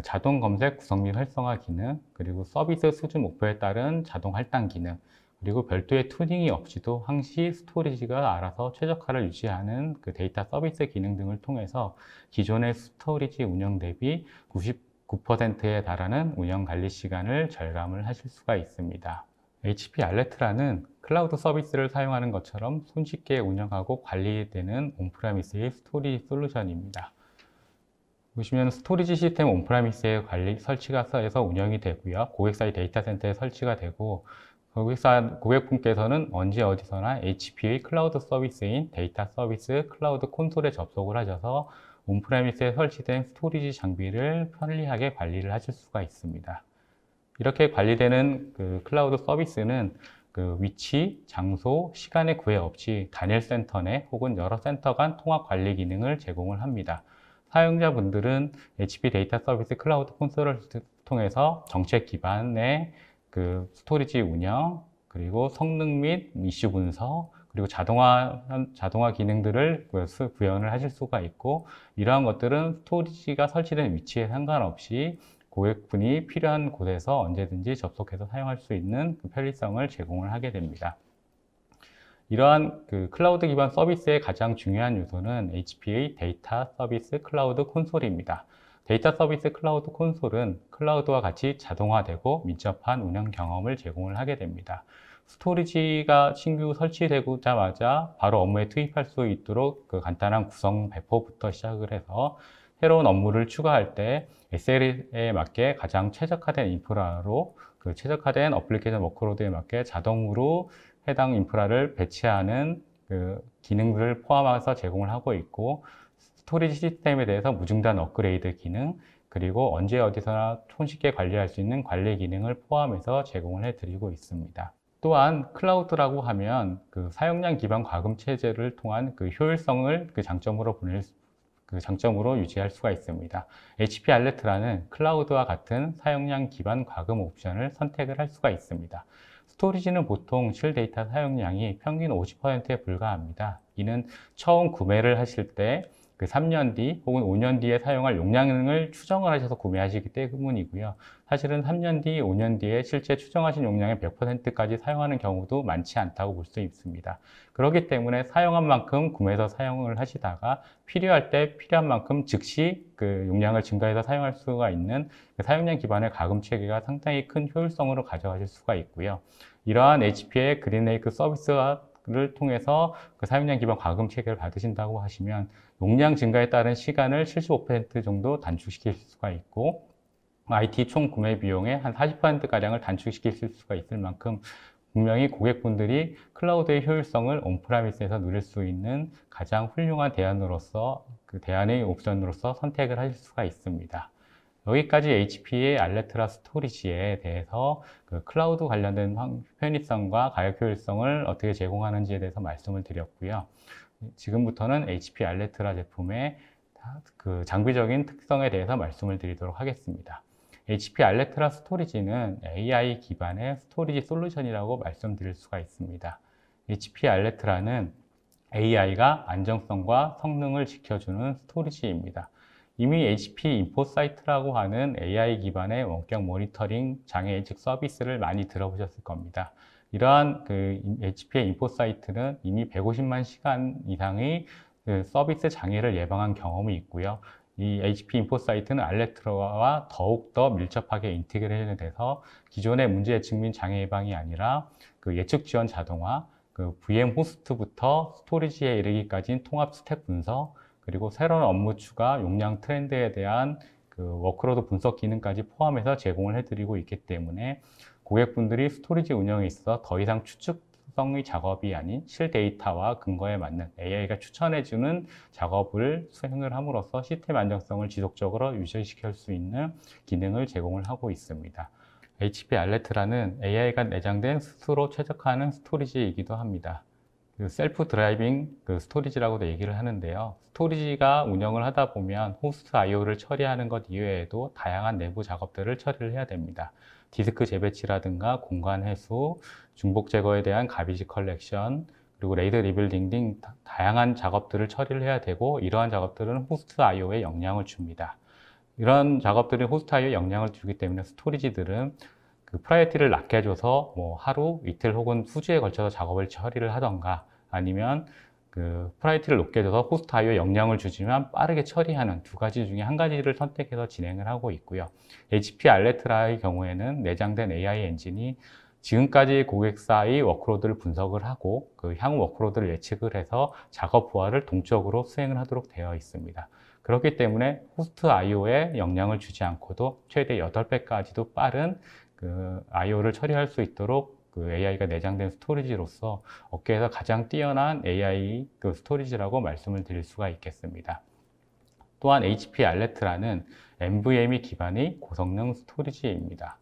Speaker 5: 자동 검색 구성 및 활성화 기능, 그리고 서비스 수준 목표에 따른 자동 할당 기능, 그리고 별도의 튜닝이 없이도 항시 스토리지가 알아서 최적화를 유지하는 그 데이터 서비스 기능 등을 통해서 기존의 스토리지 운영 대비 99%에 달하는 운영 관리 시간을 절감을 하실 수가 있습니다. HP 알레트라는 클라우드 서비스를 사용하는 것처럼 손쉽게 운영하고 관리되는 온프레미스의 스토리지 솔루션입니다. 보시면 스토리지 시스템 온프레미스에 설치가 해서 운영이 되고요. 고객사의 데이터 센터에 설치가 되고, 고객분께서는 언제 어디서나 HP의 클라우드 서비스인 데이터 서비스 클라우드 콘솔에 접속을 하셔서 온프레미스에 설치된 스토리지 장비를 편리하게 관리를 하실 수가 있습니다. 이렇게 관리되는 그 클라우드 서비스는 그 위치, 장소, 시간의 구애 없이 단일 센터 내 혹은 여러 센터 간 통합 관리 기능을 제공을 합니다. 사용자분들은 HP 데이터 서비스 클라우드 콘솔을 통해서 정책 기반의 그 스토리지 운영, 그리고 성능 및 이슈 분석, 그리고 자동화 기능들을 구현을 하실 수가 있고, 이러한 것들은 스토리지가 설치된 위치에 상관없이 고객분이 필요한 곳에서 언제든지 접속해서 사용할 수 있는 그 편리성을 제공을 하게 됩니다. 이러한 그 클라우드 기반 서비스의 가장 중요한 요소는 HP의 데이터 서비스 클라우드 콘솔입니다. 데이터 서비스 클라우드 콘솔은 클라우드와 같이 자동화되고 밀접한 운영 경험을 제공을 하게 됩니다. 스토리지가 신규 설치되자마자 바로 업무에 투입할 수 있도록 그 간단한 구성 배포부터 시작을 해서 새로운 업무를 추가할 때 SLA에 맞게 가장 최적화된 인프라로 그 최적화된 어플리케이션 워크로드에 맞게 자동으로 해당 인프라를 배치하는 그 기능들을 포함해서 제공을 하고 있고, 스토리지 시스템에 대해서 무중단 업그레이드 기능, 그리고 언제 어디서나 손쉽게 관리할 수 있는 관리 기능을 포함해서 제공을 해드리고 있습니다. 또한 클라우드라고 하면 그 사용량 기반 과금 체제를 통한 그 효율성을 장점으로 유지할 수가 있습니다. HP 알레트라는 클라우드와 같은 사용량 기반 과금 옵션을 선택을 할 수가 있습니다. 스토리지는 보통 실데이터 사용량이 평균 50%에 불과합니다. 이는 처음 구매를 하실 때 그 3년 뒤 혹은 5년 뒤에 사용할 용량을 추정을 하셔서 구매하시기 때문이고요. 사실은 3년 뒤, 5년 뒤에 실제 추정하신 용량의 100%까지 사용하는 경우도 많지 않다고 볼 수 있습니다. 그렇기 때문에 사용한 만큼 구매해서 사용을 하시다가 필요할 때 필요한 만큼 즉시 그 용량을 증가해서 사용할 수가 있는 그 사용량 기반의 가금 체계가 상당히 큰 효율성으로 가져가실 수가 있고요. 이러한 HP의 그린레이크 서비스를 통해서 그 사용량 기반 과금 체계를 받으신다고 하시면 용량 증가에 따른 시간을 75% 정도 단축시킬 수가 있고, IT 총 구매 비용의 한 40%가량을 단축시킬 수가 있을 만큼 분명히 고객분들이 클라우드의 효율성을 온프레미스에서 누릴 수 있는 가장 훌륭한 대안으로서, 그 대안의 옵션으로서 선택을 하실 수가 있습니다. 여기까지 HP의 알레트라 스토리지에 대해서 그 클라우드 관련된 편의성과 가격 효율성을 어떻게 제공하는지에 대해서 말씀을 드렸고요. 지금부터는 HP 알레트라 제품의 그 장비적인 특성에 대해서 말씀을 드리도록 하겠습니다. HP 알레트라 스토리지는 AI 기반의 스토리지 솔루션이라고 말씀드릴 수가 있습니다. HP 알레트라는 AI가 안정성과 성능을 지켜주는 스토리지입니다. 이미 HP 인포사이트라고 하는 AI 기반의 원격 모니터링 장애 예측 서비스를 많이 들어보셨을 겁니다. 이러한 그 HP의 인포사이트는 이미 150만 시간 이상의 그 서비스 장애를 예방한 경험이 있고요. 이 HP 인포사이트는 알레트라와 더욱더 밀접하게 인테그레이션이 돼서 기존의 문제 예측 및 장애 예방이 아니라 그 예측 지원 자동화, 그 VM 호스트부터 스토리지에 이르기까지는 통합 스택 분석, 그리고 새로운 업무 추가, 용량 트렌드에 대한 그 워크로드 분석 기능까지 포함해서 제공을 해드리고 있기 때문에 고객분들이 스토리지 운영에 있어서 더 이상 추측성의 작업이 아닌 실데이터와 근거에 맞는 AI가 추천해주는 작업을 수행을 함으로써 시스템 안정성을 지속적으로 유지시킬 수 있는 기능을 제공을 하고 있습니다. HP 알레트라는 AI가 내장된 스스로 최적화하는 스토리지이기도 합니다. 셀프 드라이빙 스토리지라고도 얘기를 하는데요. 스토리지가 운영을 하다 보면 호스트 I/O를 처리하는 것 이외에도 다양한 내부 작업들을 처리를 해야 됩니다. 디스크 재배치라든가 공간 해소, 중복 제거에 대한 가비지 컬렉션, 그리고 레이더 리빌딩 등 다양한 작업들을 처리를 해야 되고, 이러한 작업들은 호스트 I/O에 영향을 줍니다. 이런 작업들이 호스트 I/O에 영향을 주기 때문에 스토리지들은 프라이어티를 낮게 줘서 하루, 이틀 혹은 수주에 걸쳐서 작업을 처리를 하던가, 아니면 프라이어티를 높게 줘서 호스트 I/O에 영향을 주지만 빠르게 처리하는 두 가지 중에 한 가지를 선택해서 진행을 하고 있고요. HP 알레트라의 경우에는 내장된 AI 엔진이 지금까지 고객사의 워크로드를 분석을 하고 향후 워크로드를 예측을 해서 작업 부하를 동적으로 수행을 하도록 되어 있습니다. 그렇기 때문에 호스트 I/O에 영향을 주지 않고도 최대 8배까지도 빠른 I/O를 처리할 수 있도록 AI가 내장된 스토리지로서 업계에서 가장 뛰어난 AI 스토리지라고 말씀을 드릴 수가 있겠습니다. 또한 HP 알레트라는 NVMe 기반의 고성능 스토리지입니다.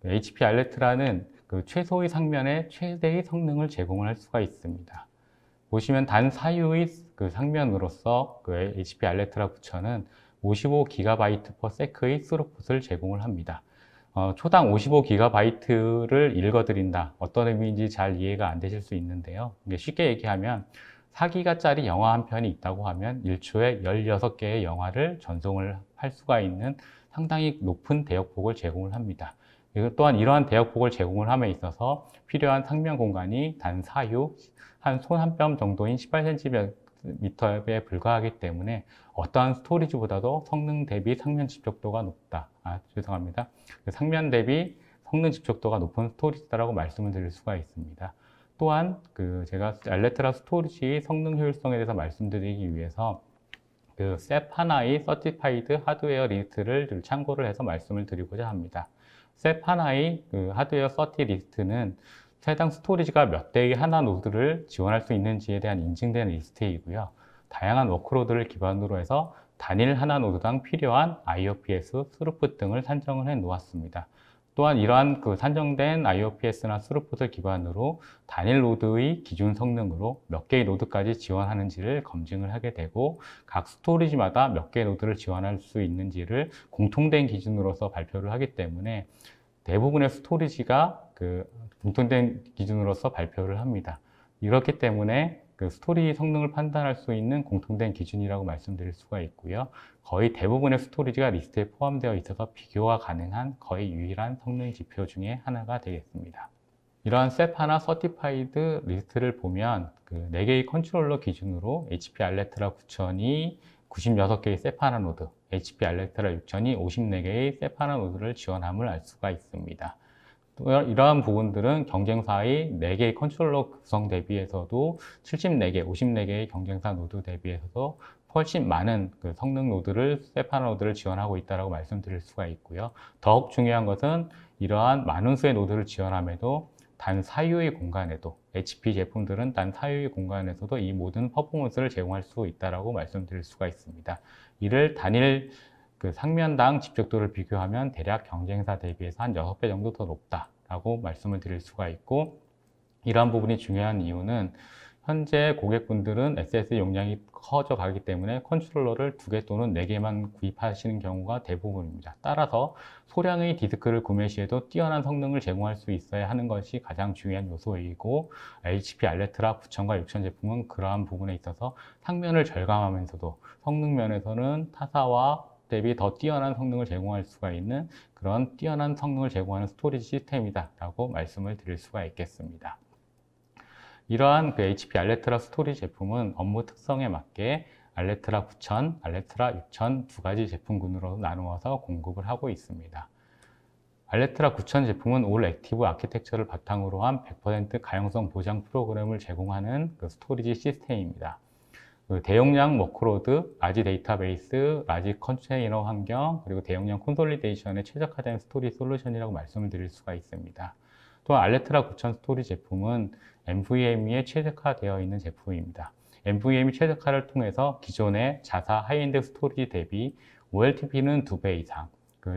Speaker 5: HP 알레트라는 최소의 상면에 최대의 성능을 제공할 수가 있습니다. 보시면 단 사유의 상면으로서 HP 알레트라 9000은 55GB/s의 스루풋을 제공을 합니다. 초당 55GB를 읽어드린다. 어떤 의미인지 잘 이해가 안 되실 수 있는데요. 쉽게 얘기하면 4기가짜리 영화 한 편이 있다고 하면 1초에 16개의 영화를 전송을 할 수가 있는 상당히 높은 대역폭을 제공을 합니다. 또한 이러한 대역폭을 제공을 함에 있어서 필요한 상면 공간이 단 사유 한 손 한 뼘 정도인 18cm에 불과하기 때문에 어떠한 스토리지보다도 성능 대비 상면 집적도가 높다. 죄송합니다. 상면 대비 성능 집적도가 높은 스토리지다라고 말씀을 드릴 수가 있습니다. 또한 제가 알레트라 스토리지의 성능 효율성에 대해서 말씀드리기 위해서 셉 하나의 서티파이드 하드웨어 리스트를 참고를 해서 말씀을 드리고자 합니다. 셉 하나의 하드웨어 서티 리스트는 해당 스토리지가 몇 대의 하나 노드를 지원할 수 있는지에 대한 인증된 리스트이고요. 다양한 워크로드를 기반으로 해서 단일 하나 노드당 필요한 IOPS, 스루풋 등을 산정을 해 놓았습니다. 또한 이러한 산정된 IOPS나 스루풋을 기반으로 단일 노드의 기준 성능으로 몇 개의 노드까지 지원하는지를 검증을 하게 되고, 각 스토리지마다 몇 개의 노드를 지원할 수 있는지를 공통된 기준으로서 발표를 하기 때문에 대부분의 스토리지가 공통된 기준으로서 발표를 합니다. 이렇기 때문에 스토리 성능을 판단할 수 있는 공통된 기준이라고 말씀드릴 수가 있고요. 거의 대부분의 스토리지가 리스트에 포함되어 있어서 비교가 가능한 거의 유일한 성능 지표 중에 하나가 되겠습니다. 이러한 셉 하나 서티파이드 리스트를 보면 4개의 컨트롤러 기준으로 HP 알레트라 9000이 96개의 셉 하나 노드, HP 알레트라 6000이 54개의 셉 하나 노드를 지원함을 알 수가 있습니다. 이러한 부분들은 경쟁사의 4개의 컨트롤러 구성 대비해서도 74개, 54개의 경쟁사 노드 대비해서도 훨씬 많은 성능 노드를, 셉 하나 노드를 지원하고 있다고 말씀드릴 수가 있고요. 더욱 중요한 것은 이러한 많은 수의 노드를 지원함에도 단 사유의 공간에도, HP 제품들은 단 사유의 공간에서도 이 모든 퍼포먼스를 제공할 수 있다고 말씀드릴 수가 있습니다. 이를 단일 상면당 집적도를 비교하면 대략 경쟁사 대비해서 한 6배 정도 더 높다라고 말씀을 드릴 수가 있고, 이러한 부분이 중요한 이유는 현재 고객분들은 SSD 용량이 커져 가기 때문에 컨트롤러를 2개 또는 4개만 구입하시는 경우가 대부분입니다. 따라서 소량의 디스크를 구매 시에도 뛰어난 성능을 제공할 수 있어야 하는 것이 가장 중요한 요소이고, HP 알레트라 9000과 6000 제품은 그러한 부분에 있어서 상면을 절감하면서도 성능 면에서는 타사와 대비 더 뛰어난 성능을 제공할 수가 있는 그런 뛰어난 성능을 제공하는 스토리지 시스템이다 라고 말씀을 드릴 수가 있겠습니다. 이러한 HP 알레트라 스토리지 제품은 업무 특성에 맞게 알레트라 9000, 알레트라 6000 두 가지 제품군으로 나누어서 공급을 하고 있습니다. 알레트라 9000 제품은 올 액티브 아키텍처를 바탕으로 한 100% 가용성 보장 프로그램을 제공하는 스토리지 시스템입니다. 대용량 워크로드, 라지 데이터베이스, 라지 컨테이너 환경, 그리고 대용량 콘솔리데이션에 최적화된 스토리 솔루션이라고 말씀을 드릴 수가 있습니다. 또한 알레트라 9000 스토리 제품은 NVMe에 최적화되어 있는 제품입니다. NVMe 최적화를 통해서 기존의 자사 하이엔드 스토리지 대비 OLTP는 2배 이상,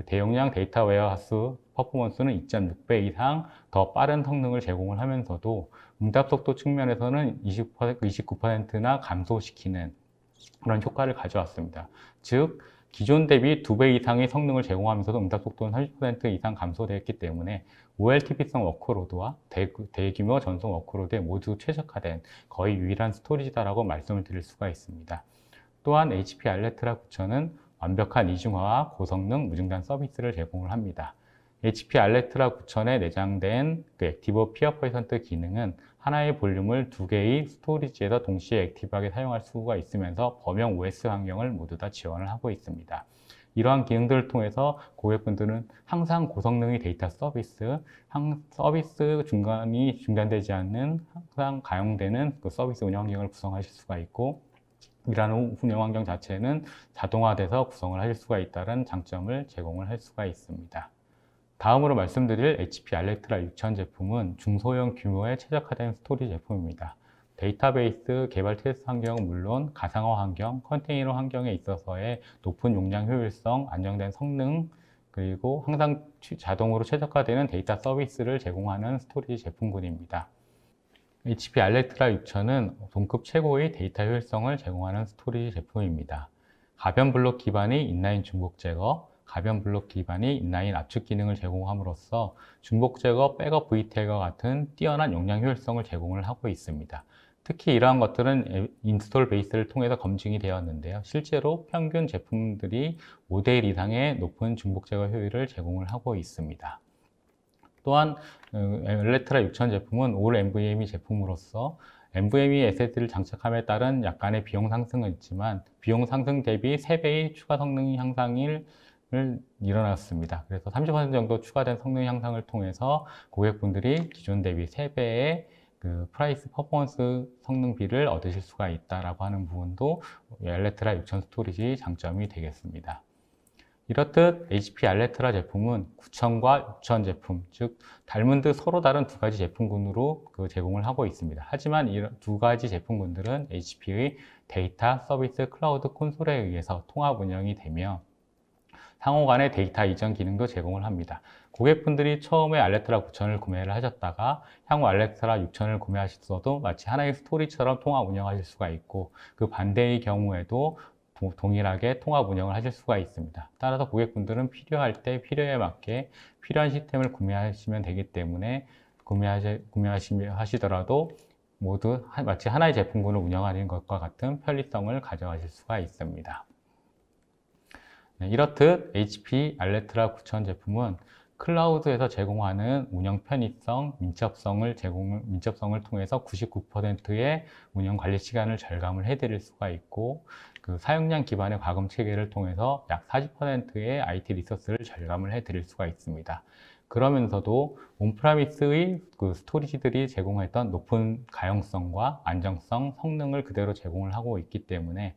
Speaker 5: 대용량 데이터 웨어하우스 퍼포먼스는 2.6배 이상 더 빠른 성능을 제공을 하면서도 응답 속도 측면에서는 29%나 감소시키는 그런 효과를 가져왔습니다. 즉, 기존 대비 2배 이상의 성능을 제공하면서도 응답 속도는 30% 이상 감소되었기 때문에 OLTP성 워크로드와 대규모 전송 워크로드에 모두 최적화된 거의 유일한 스토리지다라고 말씀을 드릴 수가 있습니다. 또한 HP 알레트라 9000은 완벽한 이중화와 고성능 무중단 서비스를 제공을 합니다. HP 알레트라 9000에 내장된 액티브 피어% 기능은 하나의 볼륨을 2개의 스토리지에서 동시에 액티브하게 사용할 수가 있으면서 범용 OS 환경을 모두 다 지원을 하고 있습니다. 이러한 기능들을 통해서 고객분들은 항상 고성능의 데이터 서비스 중간이 중단되지 않는 항상 가용되는 그 서비스 운영 환경을 구성하실 수가 있고, 이러한 운영 환경 자체는 자동화돼서 구성을 하실 수가 있다는 장점을 제공을 할 수가 있습니다. 다음으로 말씀드릴 HP 알레트라 6000 제품은 중소형 규모의 최적화된 스토리지 제품입니다. 데이터베이스 개발 테스트 환경은 물론 가상화 환경, 컨테이너 환경에 있어서의 높은 용량 효율성, 안정된 성능, 그리고 항상 자동으로 최적화되는 데이터 서비스를 제공하는 스토리지 제품군입니다. HP 알레트라 6000은 동급 최고의 데이터 효율성을 제공하는 스토리지 제품입니다. 가변 블록 기반의 인라인 중복 제거, 가변 블록 기반의 인라인 압축 기능을 제공함으로써 중복 제거, 백업 VTL과 같은 뛰어난 용량 효율성을 제공을 하고 있습니다. 특히 이러한 것들은 인스톨 베이스를 통해서 검증이 되었는데요. 실제로 평균 제품들이 5대1 이상의 높은 중복 제거 효율을 제공을 하고 있습니다. 또한 알레트라 6000 제품은 올 NVMe 제품으로서 NVMe SSD를 장착함에 따른 약간의 비용 상승은 있지만 비용 상승 대비 3배의 추가 성능 향상을 일어났습니다. 그래서 30% 정도 추가된 성능 향상을 통해서 고객분들이 기존 대비 3배의 그 프라이스 퍼포먼스 성능비를 얻으실 수가 있다라고 하는 부분도 알레트라 6000 스토리지 장점이 되겠습니다. 이렇듯 HP 알레트라 제품은 9000과 6000 제품, 즉 닮은 듯 서로 다른 두 가지 제품군으로 제공을 하고 있습니다. 하지만 이 두 가지 제품군들은 HP의 데이터 서비스 클라우드 콘솔에 의해서 통합 운영이 되며 상호 간의 데이터 이전 기능도 제공을 합니다. 고객분들이 처음에 알레트라 9000을 구매를 하셨다가 향후 알레트라 6000을 구매하셨어도 마치 하나의 스토리처럼 통합 운영하실 수가 있고, 그 반대의 경우에도 동일하게 통합 운영을 하실 수가 있습니다. 따라서 고객분들은 필요할 때 필요에 맞게 필요한 시스템을 구매하시면 되기 때문에 구매하시더라도 모두 마치 하나의 제품군을 운영하는 것과 같은 편리성을 가져가실 수가 있습니다. 이렇듯 HP 알레트라 9000 제품은 클라우드에서 제공하는 운영 편의성, 민첩성을 통해서 99%의 운영 관리 시간을 절감을 해드릴 수가 있고, 그 사용량 기반의 과금 체계를 통해서 약 40%의 IT 리소스를 절감을 해드릴 수가 있습니다. 그러면서도 온프라미스의 그 스토리지들이 제공했던 높은 가용성과 안정성, 성능을 그대로 제공을 하고 있기 때문에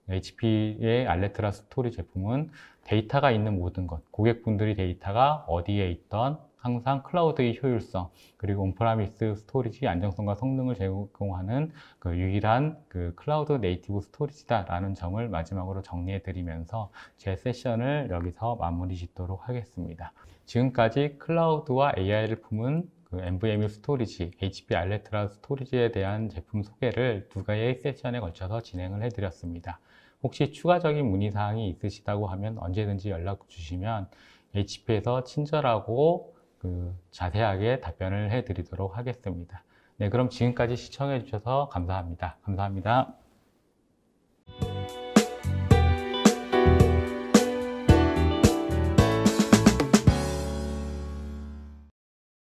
Speaker 5: HP의 알레트라 스토리 제품은 데이터가 있는 모든 것, 고객분들이 데이터가 어디에 있던 항상 클라우드의 효율성, 그리고 온프라미스 스토리지 안정성과 성능을 제공하는 그 유일한 그 클라우드 네이티브 스토리지다라는 점을 마지막으로 정리해 드리면서 제 세션을 여기서 마무리 짓도록 하겠습니다. 지금까지 클라우드와 AI를 품은 그 NVMe 스토리지, HP 알레트라 스토리지에 대한 제품 소개를 두 개의 세션에 걸쳐서 진행을 해드렸습니다. 혹시 추가적인 문의사항이 있으시다고 하면 언제든지 연락 주시면 HP에서 친절하고 자세하게 답변을 해드리도록 하겠습니다. 네, 그럼 지금까지 시청해 주셔서 감사합니다. 감사합니다.